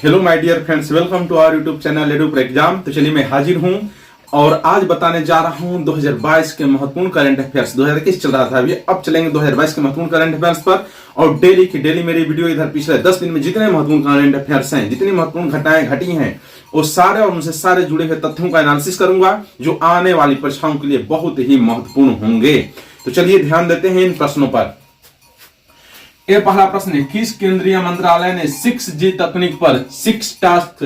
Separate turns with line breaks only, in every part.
Hello my dear friends, welcome to our YouTube channel edu for exam. तो चलिए मैं हाजिर हूं और आज बताने जा रहा हूं 2022 के महत्वपूर्ण करंट अफेयर्स। 2021 चल रहा था अभी, अब चलेंगे 2022 के महत्वपूर्ण करंट अफेयर्स पर। और डेली मेरी वीडियो इधर पिछले 10 दिन में जितने महत्वपूर्ण करंट अफेयर्स हैं, जितनी महत्वपूर्ण घटनाएं घटी हैं, वो सारे और उनसे सारे जुड़े हुए तथ्यों का एनालिसिस करूंगा जो आने वाली परीक्षाओं के लिए बहुत ही महत्वपूर्ण होंगे। तो चलिए ध्यान देते हैं इन प्रश्नों पर। यह पहला प्रश्न है, किस केंद्रीय मंत्रालय ने 6G तकनीक पर 6 टास्क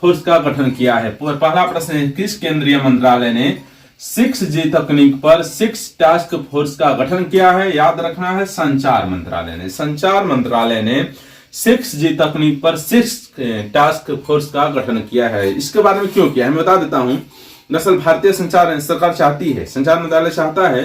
फोर्स का गठन किया है? पहला प्रश्न है, किस केंद्रीय मंत्रालय ने 6G तकनीक पर 6 टास्क फोर्स का गठन किया है? याद रखना है, संचार मंत्रालय ने। संचार मंत्रालय ने 6G तकनीक पर 6 टास्क फोर्स का गठन किया है। इसके बारे में क्यों किया है मैं बता देता हूं। दरअसल भारतीय संचार सरकार चाहती है, संचार मंत्रालय चाहता है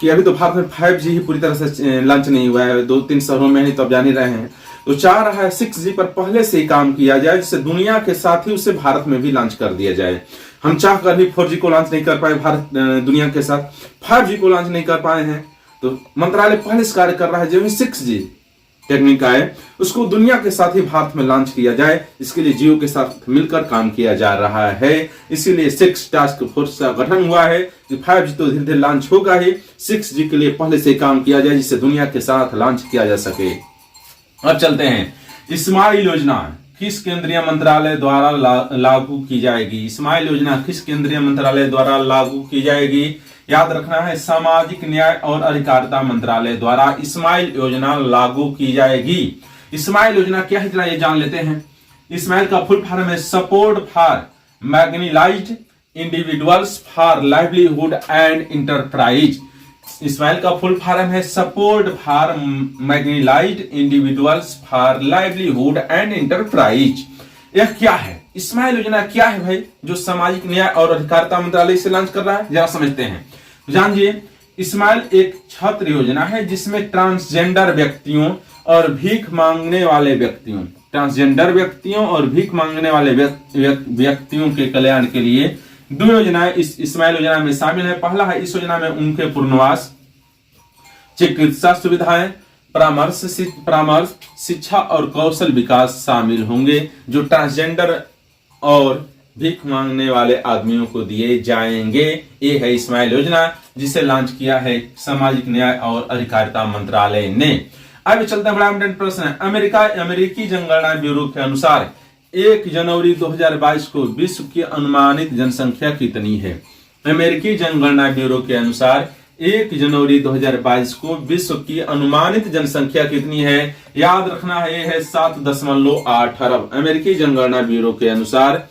कि अभी तो भारत में 5G ही पूरी तरह से लॉन्च नहीं हुआ है, 2-3 शहरों में ही तो अब जान ही रहे हैं। तो चाह रहा है 6G पर पहले से ही काम किया जाए, जिससे दुनिया के साथ ही उसे भारत में भी लॉन्च कर दिया जाए। हम चाहकर भी 4G को लॉन्च नहीं कर पाए भारत दुनिया के साथ, 5G को लॉन्च नहीं कर पाए हैं। तो मंत्रालय पहले से कार्य कर रहा है, जो 6G टेक्निक आए उसको दुनिया के साथ ही भारत में लॉन्च किया जाए। इसके लिए जियो के साथ मिलकर काम किया जा रहा है। इसीलिए 6 टास्क फोर्स का गठन हुआ है कि 5G तो धीरे धीरे लॉन्च होगा ही, 6G के लिए पहले से काम किया जाए जिससे दुनिया के साथ लॉन्च किया जा सके। अब चलते हैं, स्माइल योजना किस केंद्रीय मंत्रालय द्वारा लागू की जाएगी? स्माइल योजना किस केंद्रीय मंत्रालय द्वारा लागू की जाएगी? याद रखना है, सामाजिक न्याय और अधिकारिता मंत्रालय द्वारा स्माइल योजना लागू की जाएगी। स्माइल योजना क्या है ये जान लेते हैं। स्माइल का फुल फॉर्म है support for marginalised individuals for livelihood and enterprise. SMILE का फुल फॉर्म है support for marginalised individuals for livelihood and enterprise. यह क्या है? स्माइल योजना क्या है भाई, जो सामाजिक न्याय और अधिकारिता मंत्रालय से लॉन्च कर रहा है? जरा समझते हैं, जानिए। स्माइल एक छात्र योजना है जिसमें ट्रांसजेंडर व्यक्तियों और भीख मांगने वाले व्यक्तियों, ट्रांसजेंडर व्यक्तियों और भीख मांगने वाले व्यक्तियों के कल्याण के लिए 2 योजनाएं इस स्माइल योजना में शामिल है। पहला है, इस योजना में उनके पुनर्वास, चिकित्सा सुविधाएं, परामर्श, शिक्षा और कौशल विकास शामिल होंगे, जो ट्रांसजेंडर और भीख मांगने वाले आदमियों को दिए जाएंगे। ये है स्माइल योजना जिसे लॉन्च किया है सामाजिक न्याय और अधिकारिता मंत्रालय ने। अब चलते हैं, बड़ा इंपॉर्टेंट प्रश्न है। अमेरिकी जनगणना ब्यूरो के अनुसार 1 जनवरी 2022 को विश्व की अनुमानित जनसंख्या कितनी है? अमेरिकी जनगणना ब्यूरो के अनुसार 1 जनवरी 2022 को विश्व की अनुमानित जनसंख्या कितनी है? याद रखना है, यह है 7.8 अरब। अमेरिकी जनगणना ब्यूरो के अनुसार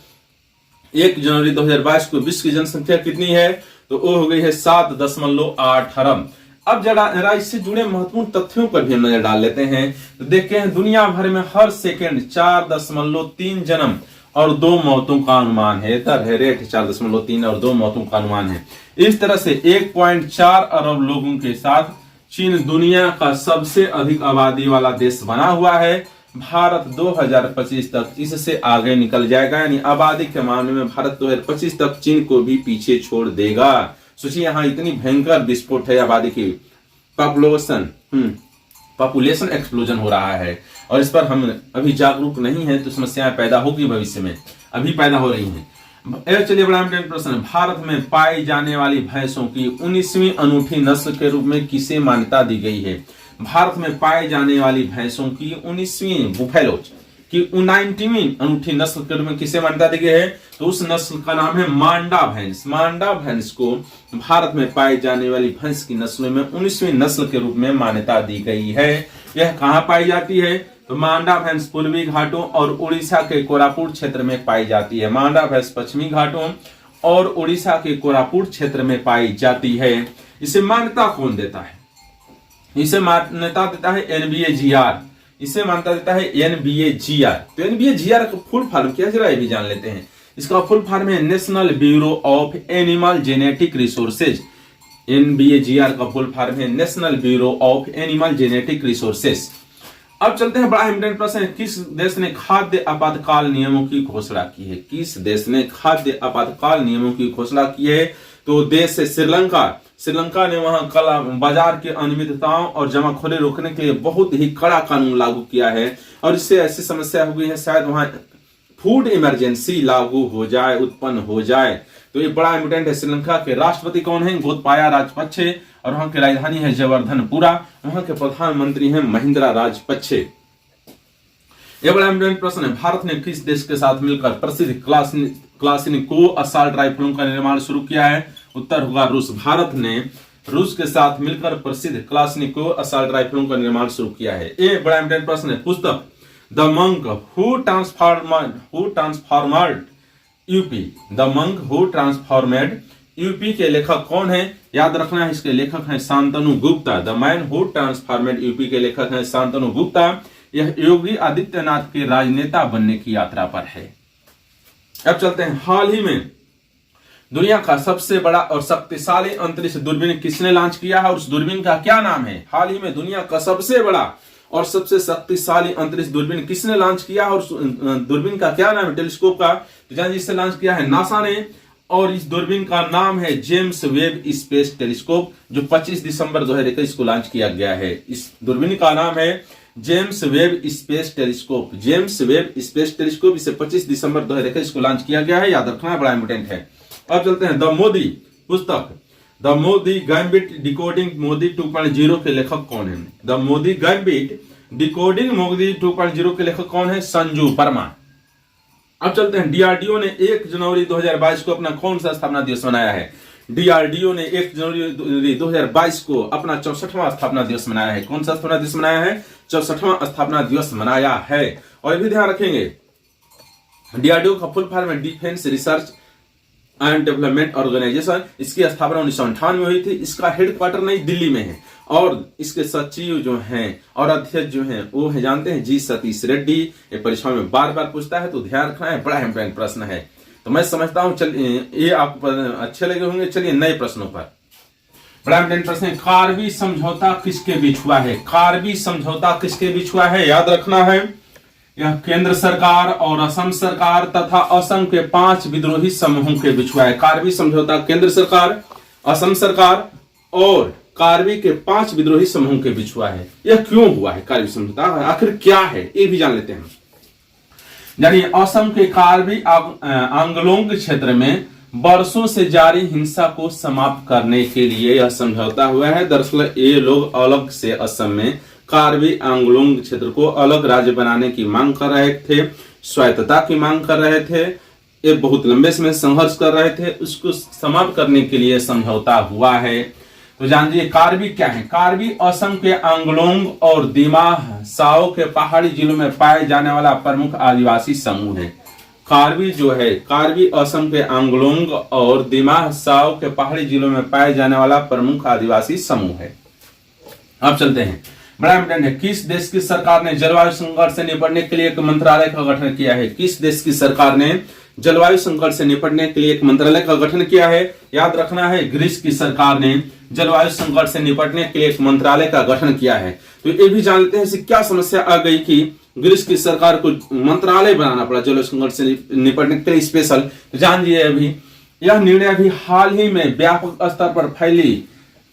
1 जनवरी 2022 को विश्व की जनसंख्या कितनी है? तो वो हो गई है 7.8 अरब। अब जरा इससे जुड़े महत्वपूर्ण तथ्यों पर भी हम नजर डाल लेते हैं। तो देखते हैं, दुनिया भर में हर सेकेंड 4.3 जन्म और 2 मौतों का अनुमान है। दर है, रेट 4.3 और 2 मौतों का अनुमान है। इस तरह से 1.4 अरब लोगों के साथ चीन दुनिया का सबसे अधिक आबादी वाला देश बना हुआ है। भारत 2025 तक इससे आगे निकल जाएगा, यानी आबादी के मामले में भारत 2025 तक चीन को भी पीछे छोड़ देगा। सोचिए, यहाँ इतनी भयंकर विस्फोट है आबादी की, पॉपुलेशन एक्सप्लोजन हो रहा है और इस पर हम अभी जागरूक नहीं है तो समस्याएं पैदा होगी भविष्य में, अभी पैदा हो रही हैं। चलिए, बड़ा इंपॉर्टेंट प्रश्न, भारत में पाई जाने वाली भैंसों की 19वीं अनूठी नस्ल के रूप में किसे मान्यता दी गई है? भारत में पाई जाने वाली भैंसों की 19वीं बुफेलोज की 19वीं अनूठी नस्ल के रूप में किसे मान्यता दी गई है? तो उस नस्ल का नाम है मांडा भैंस। मांडा भैंस को भारत में पाई जाने वाली भैंस की नस्लों में 19वीं नस्ल के रूप में मान्यता दी गई है। यह कहाँ पाई जाती है? तो मांडा भैंस पूर्वी घाटों और उड़ीसा के कोरापुट क्षेत्र में पाई जाती है। मांडा भैंस पश्चिमी घाटों और उड़ीसा के कोरापुट क्षेत्र में पाई जाती है। इसे मान्यता कौन देता है? इसे मान्यता देता है NBAGR। इसे मान्यता देता है NBAGR। तो NBAGR का फुल फॉर्म क्या है, जरा ये भी जान लेते हैं। इसका फुल फॉर्म है national bureau of animal genetic resources. NBAGR का फुल फॉर्म है national bureau of animal genetic resources. अब चलते हैं, बड़ा इंपॉर्टेंट प्रश्न है, किस देश ने खाद्य आपातकाल नियमों की घोषणा की है? किस देश ने खाद्य आपातकाल नियमों की घोषणा की है? तो देश है श्रीलंका। श्रीलंका ने वहां कला बाजार की अनियमितताओं और जमाखोरी रोकने के लिए बहुत ही कड़ा कानून लागू किया है और इससे ऐसी समस्या हो गई है, शायद वहां फूड इमरजेंसी लागू हो जाए, उत्पन्न हो जाए। तो ये बड़ा इंपोर्टेंट है। श्रीलंका के राष्ट्रपति कौन है? गोतबाया राजपक्षे, और वहां की राजधानी है जयवर्धनपुरा। वहां के प्रधानमंत्री हैं महिंद्रा राजपक्षे। यह बड़ा इंपोर्टेंट प्रश्न है। भारत ने किस देश के साथ मिलकर प्रसिद्ध क्लाशनिकोव असॉल्ट राइफलों का निर्माण शुरू किया है? उत्तर होगा रूस। भारत ने रूस के साथ मिलकर प्रसिद्ध क्लाशनिकोव असॉल्ट राइफलों का निर्माण शुरू किया है। ये बड़ा इंपोर्टेंट प्रश्न है। पुस्तक the monk who transformed UP, the monk who transformed UP के लेखक कौन है? याद रखना है, इसके लेखक हैं Shantanu Gupta. The man who transformed UP के लेखक हैं शांतनु गुप्ता। यह योगी आदित्यनाथ के राजनेता बनने की यात्रा पर है। अब चलते हैं, हाल ही में दुनिया का सबसे बड़ा और शक्तिशाली अंतरिक्ष दूरबीन किसने लॉन्च किया है और उस दूरबीन का क्या नाम है? हाल ही में दुनिया का सबसे बड़ा और सबसे शक्तिशाली अंतरिक्ष दूरबीन किसने लॉन्च किया और दूरबीन का क्या नाम है? टेलीस्कोप का तो जान जिससे लॉन्च किया है नासा ने, और इस दूरबीन का नाम है जेम्स वेब स्पेस टेलीस्कोप, जो 25 दिसंबर 2021 को लॉन्च किया गया है। इस दूरबीन का नाम है James Webb space telescope. James Webb space telescope, इसे 25 दिसंबर 2021 को लॉन्च किया गया है। याद रखना बड़ा इंपोर्टेंट है। अब चलते हैं, द मोदी पुस्तक the Modi gambit decoding Modi 2.0 के लेखक कौन है? The Modi gambit decoding Modi 2.0 के लेखक कौन है? संजू वर्मा। अब चलते हैं, डीआरडीओ ने 1 जनवरी 2022 को अपना कौन सा स्थापना दिवस मनाया है? डीआरडीओ ने 1 जनवरी 2022 को अपना 64वां स्थापना दिवस मनाया है। कौन सा स्थापना दिवस मनाया है? 64वां स्थापना दिवस मनाया है। और ये भी ध्यान रखेंगे, डीआरडीओ का फुल फॉर्म है defence research and development organisation. इसकी स्थापना 1998 में हुई थी। इसका हेडक्वार्टर नई दिल्ली में है, और इसके सचिव जो हैं और अध्यक्ष जो हैं वो है, जानते हैं, जी सतीश रेड्डी। ये परीक्षा में बार बार पूछता है, तो ध्यान रखना है, बड़ा इंपोर्टेंट प्रश्न है। तो मैं समझता हूं, चलिए ये आपको अच्छे लगे होंगे। चलिए नए प्रश्नों पर। बड़ा इंपोर्टेंट प्रश्न है, कार्बी समझौता किसके बीच हुआ है? कार्बी समझौता किसके बीच हुआ है? याद रखना है, यह केंद्र सरकार और असम सरकार तथा असम के 5 विद्रोही समूहों के बीच हुआ है। कार्बी समझौता केंद्र सरकार, असम सरकार और कार्बी के 5 विद्रोही समूहों के बीच हुआ है। यह क्यों हुआ है कार्बी समझौता, आखिर क्या है, ये भी जान लेते हैं। यानी असम के कार्बी आंगलोंग क्षेत्र में वर्षों से जारी हिंसा को समाप्त करने के लिए यह समझौता हुआ है। दरअसल ये लोग अलग से असम में कार्बी आंगलोंग क्षेत्र को अलग राज्य बनाने की मांग कर रहे थे, स्वायत्तता की मांग कर रहे थे। ये बहुत लंबे समय संघर्ष कर रहे थे, उसको समाप्त करने के लिए समझौता हुआ है। तो जानिए कार्बी क्या है? कार्बी असम के आंगलोंग और दिमाह साओ के पहाड़ी जिलों में पाए जाने वाला प्रमुख आदिवासी समूह है। कार्बी जो है, कार्बी असम के आंगलोंग और दिमाह साओ के पहाड़ी जिलों में पाए जाने वाला प्रमुख आदिवासी समूह है। अब चलते हैं, बड़ा इंपोर्टेंट है, किस देश की सरकार ने जलवायु संकट से निपटने के लिए एक मंत्रालय का गठन किया है? किस देश की सरकार ने जलवायु संकट से निपटने के लिए एक मंत्रालय का गठन किया है? याद रखना है, ग्रीस की सरकार ने जलवायु संकट से निपटने के लिए एक मंत्रालय का गठन किया है। तो ये भी जान लेते हैं क्या समस्या आ गई कि ग्रीस की सरकार को मंत्रालय बनाना पड़ा जलवायु संकट से निपटने के लिए स्पेशल। तो जानिए, अभी यह निर्णय अभी हाल ही में व्यापक स्तर पर फैली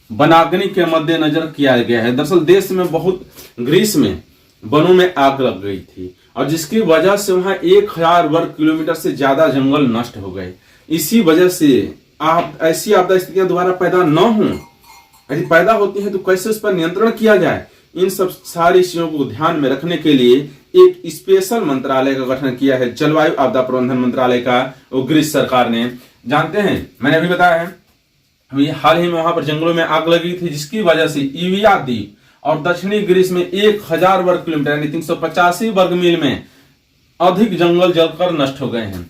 वनाग्नि के मद्देनजर किया गया है। दरअसल देश में बहुत, ग्रीस में वनों में आग लग गई थी, और जिसकी वजह से वहां 1000 वर्ग किलोमीटर से ज्यादा जंगल नष्ट हो गए। इसी वजह से आप ऐसी आपदा स्थितियां दोबारा पैदा न हो, यदि पैदा होती है तो कैसे उस पर नियंत्रण किया जाए, इन सब सारी चीजों को ध्यान में रखने के लिए एक स्पेशल मंत्रालय का गठन किया है, जलवायु आपदा प्रबंधन मंत्रालय का, वो ग्रीस सरकार ने। जानते हैं, मैंने अभी बताया है, अभी हाल ही में वहां पर जंगलों में आग लगी थी, जिसकी वजह से इविया द्वीप और दक्षिणी ग्रीस में 1000 वर्ग किलोमीटर यानी 385 वर्ग मील में अधिक जंगल जलकर नष्ट हो गए हैं।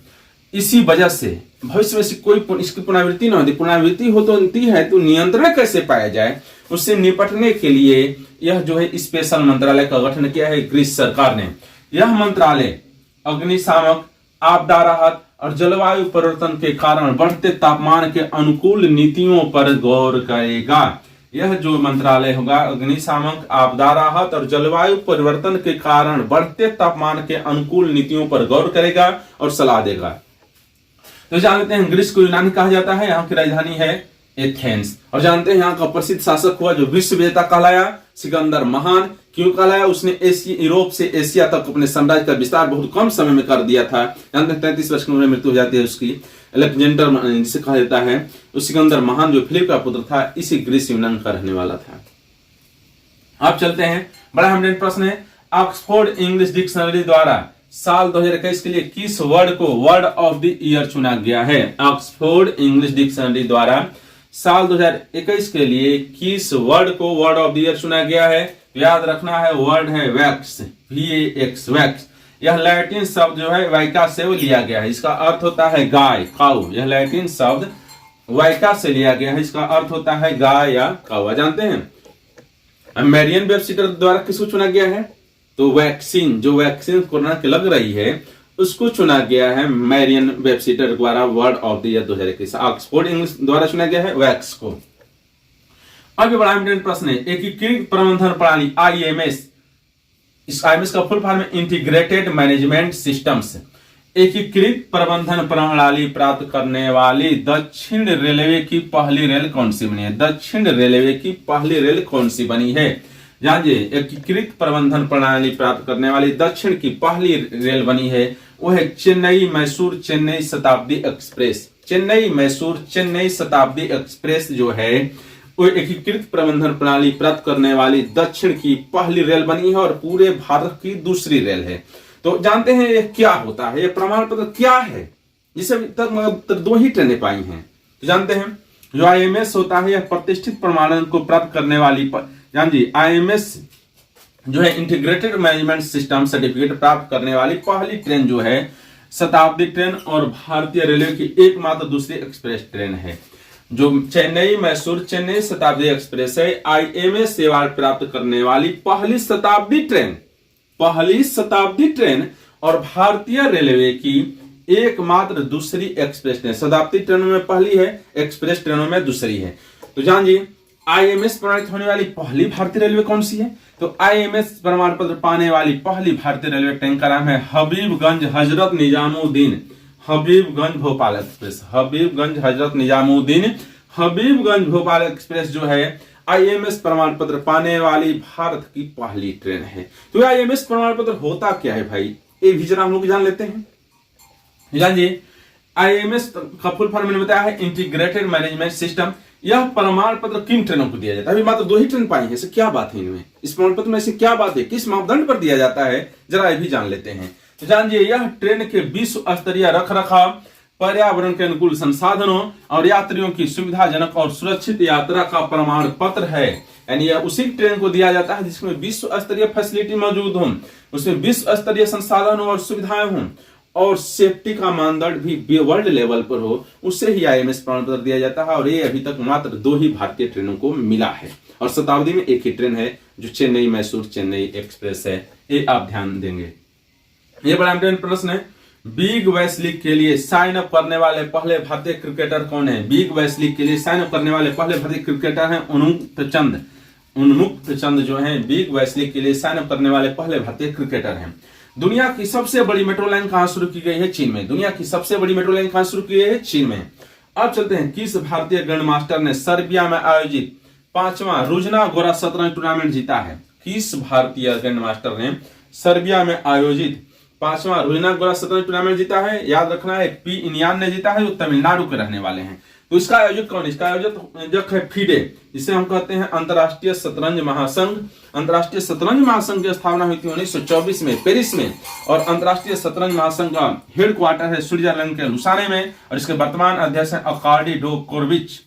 इसी वजह से भविष्य में कोई इसकी पुनरावृत्ति न होती, पुनरावृत्ति होती है तो नियंत्रण कैसे पाया जाए, उससे निपटने के लिए यह जो है स्पेशल मंत्रालय का गठन किया है ग्रीस सरकार ने। यह मंत्रालय अग्निशामक, आपदा राहत और जलवायु परिवर्तन के कारण बढ़ते तापमान के अनुकूल नीतियों पर गौर करेगा। यह जो मंत्रालय होगा अग्निशामक, आपदा राहत और जलवायु परिवर्तन के कारण बढ़ते तापमान के अनुकूल नीतियों पर गौर करेगा और सलाह देगा। तो जानते हैं, ग्रीस को यूनानी कहा जाता है, यहाँ की राजधानी है एथेंस। और जानते हैं यहाँ का प्रसिद्ध शासक हुआ जो विश्व विजेता कहलाया, सिकंदर महान। क्यों कहलाया? उसने यूरोप से एशिया तक अपने साम्राज्य का विस्तार बहुत कम समय में कर दिया था। जानते हैं 33 वर्ष की उम्र में मृत्यु हो जाती है उसकी। अलेक्जेंडर जिसे कहा जाता है, सिकंदर महान जो फिलिप का पुत्र था, इसी ग्रीस यूनान का रहने वाला था। अब चलते हैं, बड़ा इंपॉर्टेंट प्रश्न है। ऑक्सफोर्ड इंग्लिश डिक्शनरी द्वारा साल 2021 के लिए किस वर्ड को वर्ड ऑफ द ईयर चुना गया है? ऑक्सफोर्ड इंग्लिश डिक्शनरी द्वारा साल 2021 के लिए किस वर्ड को वर्ड ऑफ द ईयर चुना गया है? याद रखना है, वर्ड है वैक्स, VAX, वैक्स। यह लैटिन शब्द जो है वाइका से वो लिया गया है। इसका अर्थ होता है गाय, काउ। यह लैटिन शब्द वाइका से लिया गया है, इसका अर्थ होता है गाय या काउ। जानते हैं मेरियन वेबसाइटर द्वारा किसको चुना गया है? तो वैक्सीन, जो वैक्सीन कोरोना की लग रही है उसको चुना गया है मेरियन वेबसाइटर द्वारा word of the year 2021। Oxford English द्वारा चुना गया है वैक्स को। अब बड़ा इंपॉर्टेंट प्रश्न है, एकीकृत प्रबंधन प्रणाली IMS, इस IMS का फुल फॉर्म है इंटीग्रेटेड मैनेजमेंट सिस्टम्स। एकीकृत प्रबंधन प्रणाली प्राप्त करने वाली दक्षिण रेलवे की पहली रेल कौन सी बनी है? दक्षिण रेलवे की पहली रेल कौन सी बनी है? जानिए, एकीकृत प्रबंधन प्रणाली प्राप्त करने वाली दक्षिण की पहली रेल बनी है, वो है चेन्नई मैसूर चेन्नई शताब्दी एक्सप्रेस। चेन्नई मैसूर चेन्नई शताब्दी एक्सप्रेस जो है वो एकीकृत प्रबंधन प्रणाली प्राप्त करने वाली दक्षिण की पहली रेल बनी है और पूरे भारत की दूसरी रेल है। तो जानते हैं ये क्या होता है, ये प्रमाण पत्र क्या है, जिसे अभी तक 2 ही ट्रेनें पाई हैं। तो जानते हैं जो IMS होता है यह प्रतिष्ठित प्रमाणन को प्राप्त करने वाली, जानिए IMS जो है इंटीग्रेटेड मैनेजमेंट सिस्टम सर्टिफिकेट प्राप्त करने वाली पहली ट्रेन जो है शताब्दी ट्रेन और भारतीय रेलवे की एकमात्र दूसरी एक्सप्रेस ट्रेन है। जो चेन्नई मैसूर चेन्नई शताब्दी एक्सप्रेस है, IMS सेवा प्राप्त करने वाली पहली शताब्दी ट्रेन और भारतीय रेलवे की एकमात्र दूसरी एक्सप्रेस ट्रेन। शताब्दी ट्रेनों में पहली है, एक्सप्रेस ट्रेनों में दूसरी है। तो जानिए IMS प्रमाणित होने वाली पहली भारतीय रेलवे कौन सी है? तो IMS प्रमाण पत्र पाने वाली पहली भारतीय रेलवे ट्रेन का नाम है हबीबगंज हजरत निजामुद्दीन, हबीबगंज भोपाल एक्सप्रेस। हबीबगंज हजरत निजामुद्दीन हबीबगंज भोपाल एक्सप्रेस जो है IMS प्रमाण पत्र पाने वाली भारत की पहली ट्रेन है। तो IMS प्रमाण पत्र होता क्या है भाई, ये भी जरा हम लोग जान लेते हैं। जानिए IMS का फुल फॉर्म मैंने बताया है इंटीग्रेटेड मैनेजमेंट सिस्टम। यह प्रमाण पत्र किन ट्रेनों को दिया जाता है? अभी मात्र 2 ही ट्रेन पाई है, ऐसे क्या बात है इनमें? इस प्रमाण पत्र में ऐसी क्या बात है, किस मापदंड पर दिया जाता है, जरा ये भी जान लेते हैं। तो जानिए यह ट्रेन के विश्व स्तरीय रखरखाव, पर्यावरण के अनुकूल संसाधनों और यात्रियों की सुविधाजनक और सुरक्षित यात्रा का प्रमाण पत्र है। यानी यह उसी ट्रेन को दिया जाता है जिसमें विश्व स्तरीय फैसिलिटी मौजूद हो, उसमें विश्व स्तरीय संसाधन और सुविधाएं हों और सेफ्टी का मानदंड भी वर्ल्ड लेवल पर हो, उससे ही IMS प्रमाण पत्र दिया जाता है। और ये अभी तक मात्र 2 ही भारतीय ट्रेनों को मिला है और शताब्दी में एक ही ट्रेन है जो चेन्नई मैसूर चेन्नई एक्सप्रेस है। ये आप ध्यान देंगे। ये बड़ा इंपॉर्टेंट प्रश्न है। बिग वैश लीग के लिए साइन अप करने वाले पहले भारतीय क्रिकेटर कौन है? बिग वैश लीग के लिए साइन अप करने वाले पहले भारतीय क्रिकेटर हैं उन्मुक्त चंद जो है बिग वैश लीग के लिए साइन अप करने वाले पहले भारतीय क्रिकेटर हैं। दुनिया की सबसे बड़ी मेट्रो लाइन कहां शुरू की गई है? चीन में। दुनिया की सबसे बड़ी मेट्रो लाइन कहां शुरू की गई है? चीन में। अब चलते हैं, किस भारतीय ग्रैंड मास्टर ने सर्बिया में आयोजित 5वां रुजना गोरा शतरंज टूर्नामेंट जीता है? किस भारतीय ग्रैंड मास्टर ने सर्बिया में आयोजित 5वां रुजना गोरा शतरंज टूर्नामेंट जीता है? याद रखना है पी इनियान ने जीता है, जो तमिलनाडु के रहने वाले हैं। तो इसका आयोजक कौन? इसका आयोजक है FIDE, जिसे हम कहते हैं अंतरराष्ट्रीय शतरंज महासंघ। अंतरराष्ट्रीय शतरंज महासंघ की स्थापना हुई थी 1924 में पेरिस में, और अंतरराष्ट्रीय शतरंज महासंघ का हेडक्वार्टर है स्विट्जरलैंड के लुसाने में, और इसके वर्तमान अध्यक्ष है अकार्डी डोकोरविच।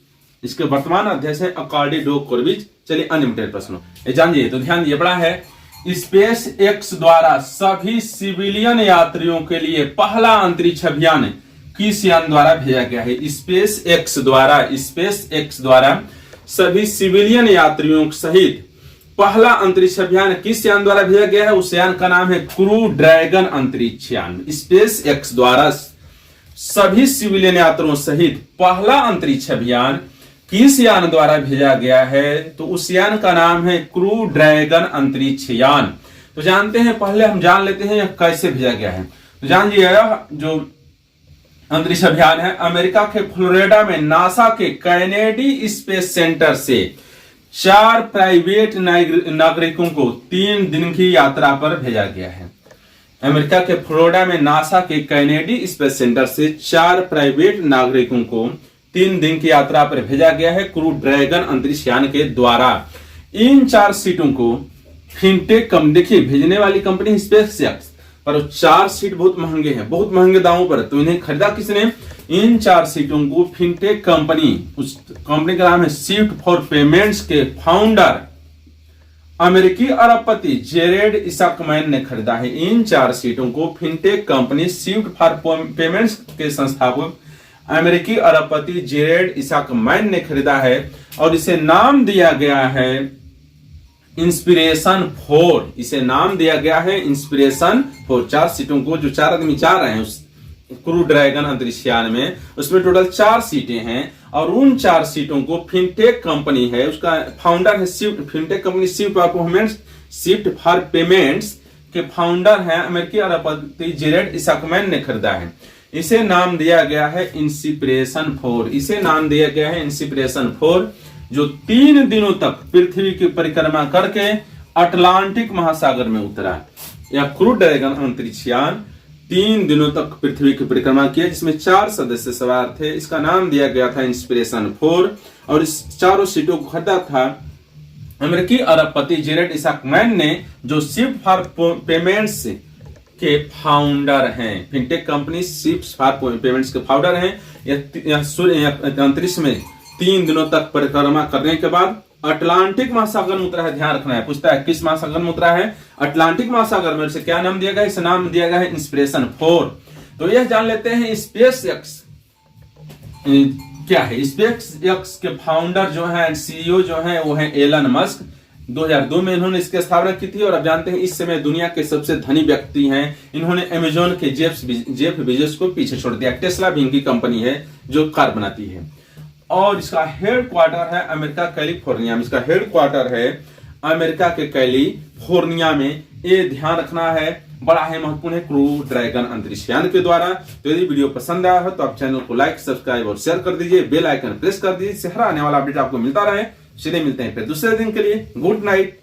इसके वर्तमान अध्यक्ष है अकार्डी डोकोरविच। चलिए अन्य इंपॉर्टेंट प्रश्न जानिए, तो ध्यान दिए, बड़ा है। SpaceX द्वारा सभी सिविलियन यात्रियों के लिए पहला अंतरिक्ष अभियान किस यान द्वारा भेजा गया है? SpaceX द्वारा सभी सिविलियन यात्रियों सहित पहला अंतरिक्ष अभियान किस यान द्वारा भेजा गया है? उस यान का नाम है क्रू ड्रैगन अंतरिक्ष यान। SpaceX द्वारा सभी सिविलियन यात्रियों सहित पहला अंतरिक्ष अभियान किस यान द्वारा भेजा गया है? तो उस यान का नाम है क्रू ड्रैगन अंतरिक्ष यान। तो जानते हैं, पहले हम जान लेते हैं यह कैसे भेजा गया है। तो जानिए, जो अंतरिक्ष अभियान है अमेरिका के फ्लोरिडा में नासा के कैनेडी स्पेस सेंटर से 4 प्राइवेट नागरिकों को 3 दिन की यात्रा पर भेजा गया है। अमेरिका के फ्लोरिडा में नासा के कैनेडी स्पेस सेंटर से 4 प्राइवेट नागरिकों को 3 दिन की यात्रा पर भेजा गया है क्रू ड्रैगन अंतरिक्ष यान के द्वारा। इन 4 सीटों को फिनटेक कम, देखिए भेजने वाली कंपनी स्पेसएक्स, पर 4 सीट बहुत महंगे हैं, बहुत महंगे दामों पर, तो इन्हें खरीदा किसने? इन 4 सीटों को फिनटेक कंपनी, उस कंपनी का नाम है शिफ्ट फॉर पेमेंट्स के फाउंडर अमेरिकी अरबपति जेरेड इसाकमैन ने खरीदा है। इन 4 सीटों को fintech company shift for payments के संस्थापक अमेरिकी अरबपति जेरेड इसाकमैन ने खरीदा है और इसे नाम दिया गया है इंस्पिरेशन 4। इसे नाम दिया गया है इंस्पिरेशन 4। 4 सीटों को, जो 4 आदमी जा रहे हैं उस क्रू ड्रैगन अंतरिक्ष यान में, उसमें टोटल 4 सीटें हैं और उन 4 सीटों को फिनटेक कंपनी है, उसका फाउंडर है shift, fintech company shift for payments के फाउंडर हैं अमेरिकी अरबपति जेरेड इसाकमैन ने खरीदा है। इसे नाम दिया गया है इंस्पिरेशन 4। इसे नाम दिया गया है इंस्पिरेशन 4, जो 3 दिनों तक पृथ्वी की परिक्रमा करके अटलांटिक महासागर में उतरा। यह क्रू ड्रैगन अंतरिक्ष यान 3 दिनों तक पृथ्वी की परिक्रमा किया, जिसमें 4 सदस्य सवार थे। इसका नाम दिया गया था इंस्पिरेशन 4 और इस 4 सीटों को खरीदा था अमेरिकी अरबपति जेरेड इसाकमैन ने, जो शिफ्ट फॉर पेमेंट्स के फाउंडर हैं। Fintech company shift for payments के फाउंडर हैं। यह अंतरिक्ष में 3 दिनों तक परिक्रमा करने के बाद अटलांटिक महासागर में उतरा है। ध्यान रखना है, पूछता है किस महासागर में उतरा है? अटलांटिक महासागर में। इसे क्या नाम दिया गया? इसे नाम दिया गया है इंस्पिरेशन 4। तो यह जान लेते हैं स्पेसएक्स क्या है। स्पेसएक्स के फाउंडर जो है, सीईओ जो है, वो है एलन मस्क। 2002 में इन्होंने इसकी स्थापना की थी और अब जानते हैं इस समय दुनिया के सबसे धनी व्यक्ति हैं। इन्होंने अमेजोन के जेफ बेजोस को पीछे छोड़ दिया। टेस्ला भी इनकी कंपनी है जो कार बनाती है और इसका हेडक्वार्टर है अमेरिका कैलिफोर्निया में। इसका हेडक्वार्टर है अमेरिका के कैलिफोर्निया में। ये ध्यान रखना है, बड़ा है, महत्वपूर्ण है क्रू ड्रैगन अंतरिक्ष यान के द्वारा। तो यदि वीडियो पसंद आया हो तो आप चैनल को लाइक, सब्सक्राइब और शेयर कर दीजिए। बेल आइकन प्रेस कर दीजिए, हर आने वाला अपडेट आपको मिलता रहे। सीधे मिलते हैं फिर दूसरे दिन के लिए। Good night.